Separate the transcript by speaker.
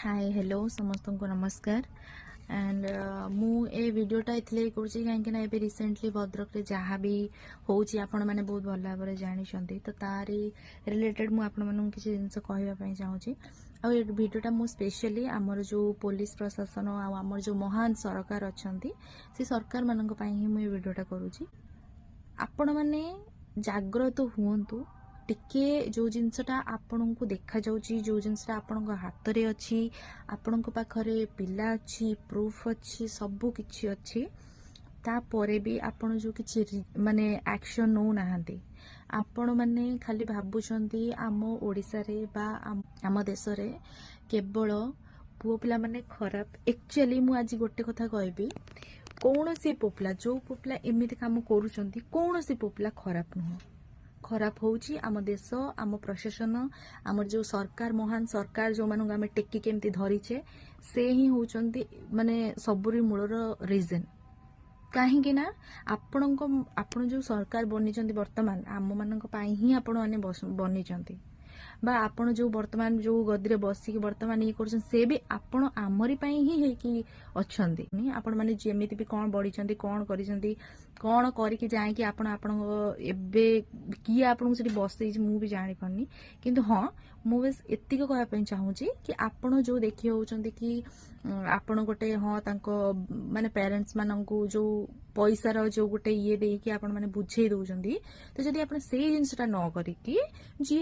Speaker 1: hi hello समस्त को नमस्कार एंड मु ए वीडियोटा इतले करूँ कहीं रिसेंटली भद्रक रे जहाँ भी होची आपण मैंने बहुत भल भाव जानते तो तारी रिलेटेड मुझे किसी जिन कहवाई चाहूँगी आ वीडियोटा मु स्पेशली आमर जो पुलिस प्रशासन आमर जो महान सरकार अच्छा से सरकार मानक ही मुझे वीडियोटा करुँची आपण मैंने जाग्रत हुंतु टिके जो जिनसटा आपण को देखा जाउची जो जिनसटा आपण हाथ रे अच्छी आपण पाखरे पिला अच्छी प्रूफ अच्छी सबू किछि अच्छी तापरे भी आपण जो किछि माने एक्शन नो नाहंती आपण माने खाली भाबुचंती आम ओडिसा रे बा आम देश रे केवल पुओ पिला माने खराब एक्चुअली मु आज गोटे कथा कहबी कौन सी पोपला जो पोपला एमिति काम करूचंती कौन सी पोपला खराब नुह खराब होची आम देश आम प्रशासन आम जो सरकार महान सरकार जो मानक आम टेकी केमती धरीचे से ही होचंती माने सबुरी मूलर रीजन कहीं ना आपण जो सरकार बनी वर्तमान आम मानक पाई ही आपण माने बनी बा आपण जो वर्तमान जो गद्दी बसिक वर्तमान ये कर से भी आपण आमरी ही हेकी अच्छी आपण माने जेमिति भी कौन बढ़ी कौन कौन करके जाए आपण आपण किए आपन से बसई मु भी जानी पारनी किंतु हाँ मु बस एतिक कहवाई चाहूँगी कि आपण जो देखी होचंती कि आपण गोटे हाँ तांको माने पेरेंट्स मानंकु जो पैसार जो गोटे ये देकी आपण माने बुझे दउचंती तो जदि आपण से जिनसटा न करिकी जी